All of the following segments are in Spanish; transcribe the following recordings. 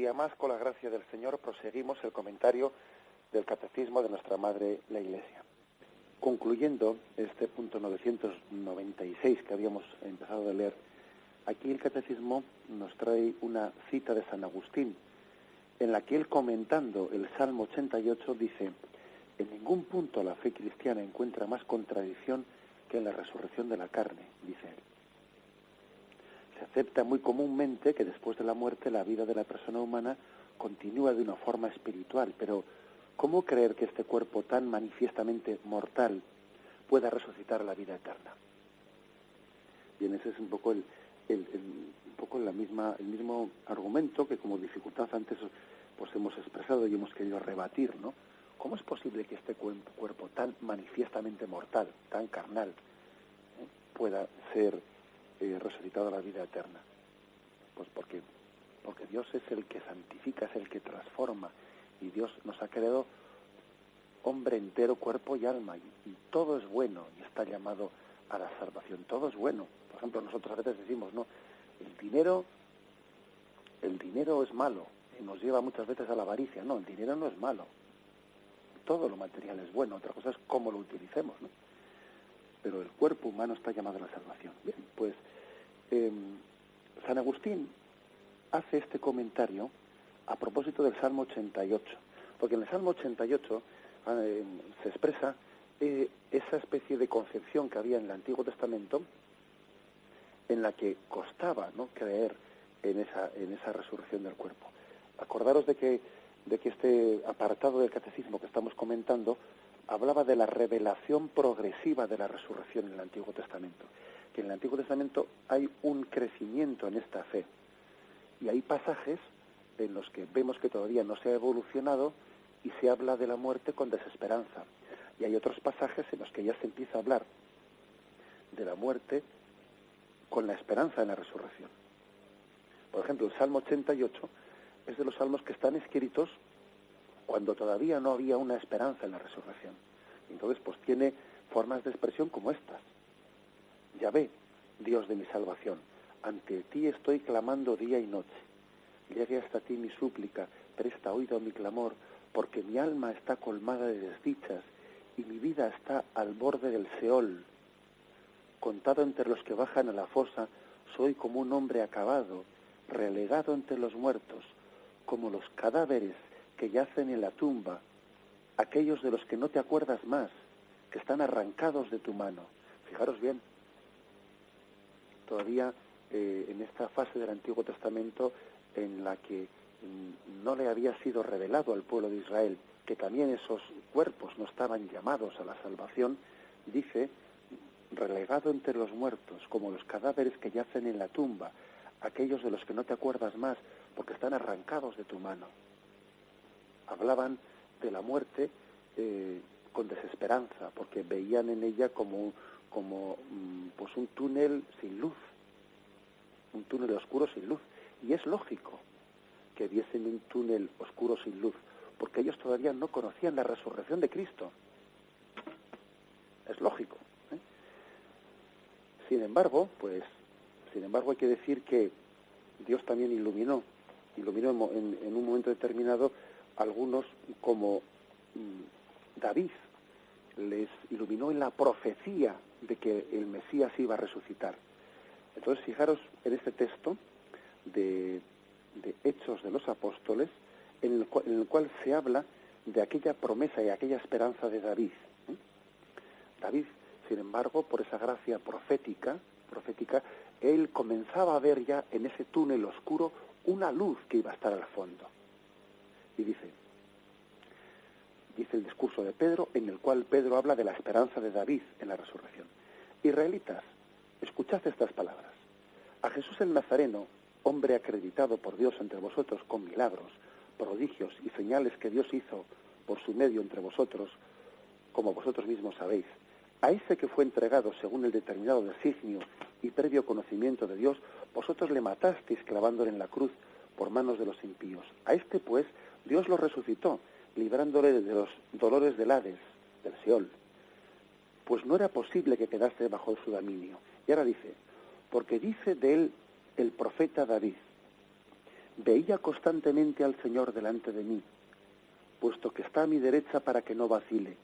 día más, con la gracia del Señor, proseguimos el comentario del Catecismo de nuestra Madre, la Iglesia. Concluyendo este punto 996 que habíamos empezado a leer, aquí el Catecismo nos trae una cita de San Agustín, en la que él, comentando el Salmo 88, dice: en ningún punto la fe cristiana encuentra más contradicción que en la resurrección de la carne, dice él. Se acepta muy comúnmente que después de la muerte la vida de la persona humana continúa de una forma espiritual, pero ¿cómo creer que este cuerpo tan manifiestamente mortal pueda resucitar la vida eterna? Bien, ese es un poco el mismo argumento que, como dificultad antes, pues hemos expresado y hemos querido rebatir, ¿no? ¿Cómo es posible que este cuerpo tan manifiestamente mortal, tan carnal, pueda ser resucitado a la vida eterna? Pues porque Dios es el que santifica, es el que transforma, y Dios nos ha creado hombre entero, cuerpo y alma, y todo es bueno y está llamado a la salvación. Todo es bueno. Por ejemplo, nosotros a veces decimos, no, el dinero es malo y nos lleva muchas veces a la avaricia. No, el dinero no es malo. Todo lo material es bueno. Otra cosa es cómo lo utilicemos, ¿no? Pero el cuerpo humano está llamado a la salvación. Bien, pues San Agustín hace este comentario a propósito del Salmo 88, porque en el Salmo 88 se expresa esa especie de concepción que había en el Antiguo Testamento, en la que costaba, ¿no?, creer en esa resurrección del cuerpo. Acordaros de que este apartado del Catecismo que estamos comentando hablaba de la revelación progresiva de la resurrección en el Antiguo Testamento, que en el Antiguo Testamento hay un crecimiento en esta fe, y hay pasajes en los que vemos que todavía no se ha evolucionado y se habla de la muerte con desesperanza, y hay otros pasajes en los que ya se empieza a hablar de la muerte con la esperanza en la resurrección. Por ejemplo, el Salmo 88 es de los salmos que están escritos cuando todavía no había una esperanza en la resurrección. Entonces, pues tiene formas de expresión como estas: Yahvé, Dios de mi salvación, ante ti estoy clamando día y noche. Llegue hasta ti mi súplica, presta oído a mi clamor, porque mi alma está colmada de desdichas y mi vida está al borde del Seol. Contado entre los que bajan a la fosa, soy como un hombre acabado, relegado entre los muertos, como los cadáveres que yacen en la tumba, aquellos de los que no te acuerdas más, que están arrancados de tu mano. Fijaros bien, todavía en esta fase del Antiguo Testamento en la que no le había sido revelado al pueblo de Israel que también esos cuerpos no estaban llamados a la salvación, dice: relegado entre los muertos, como los cadáveres que yacen en la tumba, aquellos de los que no te acuerdas más, porque están arrancados de tu mano. Hablaban de la muerte con desesperanza, porque veían en ella como pues un túnel sin luz, un túnel oscuro sin luz. Y es lógico que viesen un túnel oscuro sin luz, porque ellos todavía no conocían la resurrección de Cristo. Es lógico. Sin embargo, hay que decir que Dios también iluminó en un momento determinado algunos, como David, les iluminó en la profecía de que el Mesías iba a resucitar. Entonces, fijaros en este texto de Hechos de los Apóstoles, en el cual se habla de aquella promesa y aquella esperanza de David. David, sin embargo, por esa gracia profética, él comenzaba a ver ya en ese túnel oscuro una luz que iba a estar al fondo. Y dice el discurso de Pedro, en el cual Pedro habla de la esperanza de David en la resurrección. Israelitas, escuchad estas palabras. A Jesús el Nazareno, hombre acreditado por Dios entre vosotros con milagros, prodigios y señales que Dios hizo por su medio entre vosotros, como vosotros mismos sabéis, a ese que fue entregado según el determinado designio y previo conocimiento de Dios, vosotros le matasteis clavándole en la cruz por manos de los impíos. A este, pues, Dios lo resucitó, librándole de los dolores del Hades, del Seol, pues no era posible que quedase bajo su dominio. Y ahora dice: porque dice de él el profeta David: Veía constantemente al Señor delante de mí, puesto que está a mi derecha para que no vacile.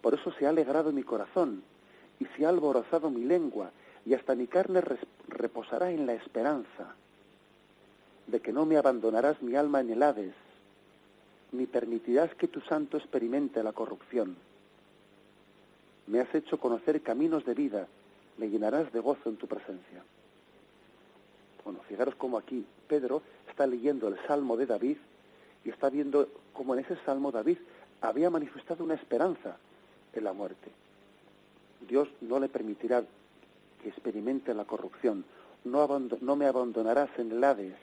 Por eso se ha alegrado mi corazón y se ha alborozado mi lengua, y hasta mi carne reposará en la esperanza de que no me abandonarás mi alma en el Hades, ni permitirás que tu santo experimente la corrupción. Me has hecho conocer caminos de vida, me llenarás de gozo en tu presencia. Bueno, fijaros cómo aquí Pedro está leyendo el Salmo de David y está viendo cómo en ese Salmo David había manifestado una esperanza en la muerte. Dios no le permitirá que experimente la corrupción. No me abandonarás en el Hades,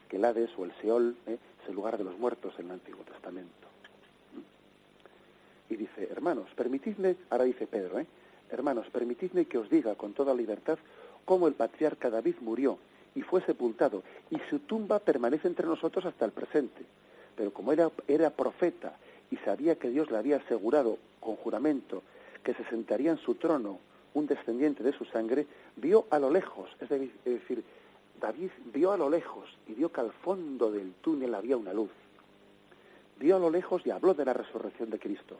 que el Hades o el Seol es el lugar de los muertos en el Antiguo Testamento. Y dice, hermanos, permitidme, ahora dice Pedro, hermanos, permitidme que os diga con toda libertad cómo el patriarca David murió y fue sepultado, y su tumba permanece entre nosotros hasta el presente. Pero como era profeta y sabía que Dios le había asegurado con juramento que se sentaría en su trono un descendiente de su sangre, vio a lo lejos, es decir, David vio a lo lejos y vio que al fondo del túnel había una luz. Vio a lo lejos y habló de la resurrección de Cristo,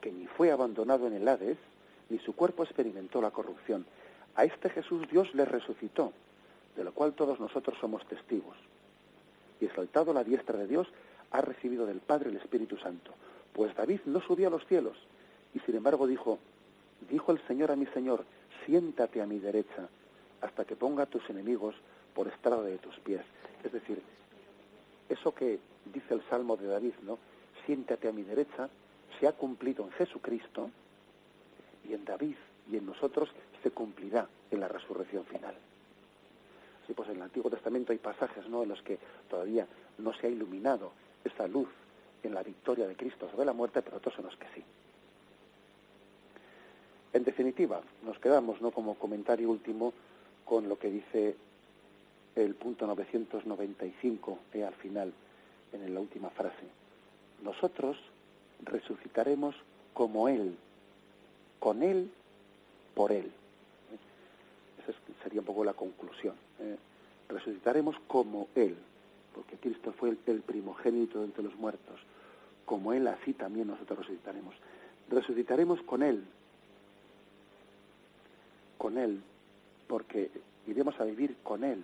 que ni fue abandonado en el Hades, ni su cuerpo experimentó la corrupción. A este Jesús Dios le resucitó, de lo cual todos nosotros somos testigos. Y exaltado a la diestra de Dios, ha recibido del Padre el Espíritu Santo. Pues David no subió a los cielos, y sin embargo dijo el Señor a mi Señor, siéntate a mi derecha, hasta que ponga a tus enemigos por estrado de tus pies. Es decir, eso que dice el Salmo de David, ¿no? Siéntate a mi derecha, se ha cumplido en Jesucristo, y en David y en nosotros se cumplirá en la resurrección final. Sí, pues en el Antiguo Testamento hay pasajes, ¿no?, en los que todavía no se ha iluminado esa luz en la victoria de Cristo sobre la muerte, pero otros en los que sí. En definitiva, nos quedamos, ¿no?, como comentario último con lo que dice el punto 995 al final, en la última frase. Nosotros resucitaremos como Él, con Él, por Él. Esa sería un poco la conclusión. Resucitaremos como Él, porque Cristo fue el primogénito entre los muertos. Como Él, así también nosotros resucitaremos. Resucitaremos con Él, porque iremos a vivir con Él.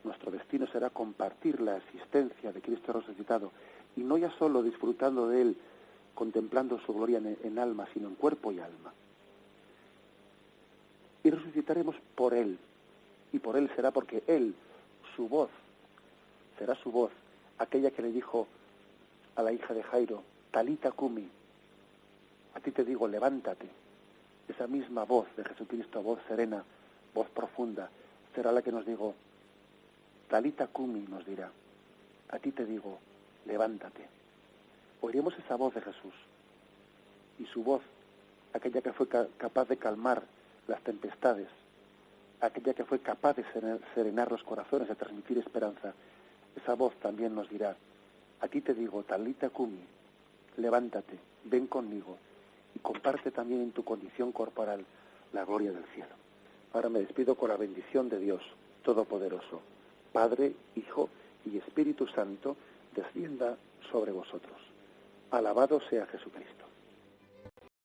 Nuestro destino será compartir la existencia de Cristo resucitado, y no ya solo disfrutando de Él, contemplando su gloria en alma, sino en cuerpo y alma. Y resucitaremos por Él, y por Él será porque Él, su voz, será su voz, aquella que le dijo a la hija de Jairo, Talita Cumi, a ti te digo, levántate. Esa misma voz de Jesucristo, voz serena, voz profunda, será la que nos digo, Talita Cumi, nos dirá, a ti te digo, levántate. Oiremos esa voz de Jesús, y su voz, aquella que fue capaz de calmar las tempestades, aquella que fue capaz de serenar los corazones, de transmitir esperanza, esa voz también nos dirá, a ti te digo, Talita Cumi, levántate, ven conmigo, y comparte también en tu condición corporal la gloria del cielo. Ahora me despido con la bendición de Dios Todopoderoso, Padre, Hijo y Espíritu Santo, descienda sobre vosotros. Alabado sea Jesucristo.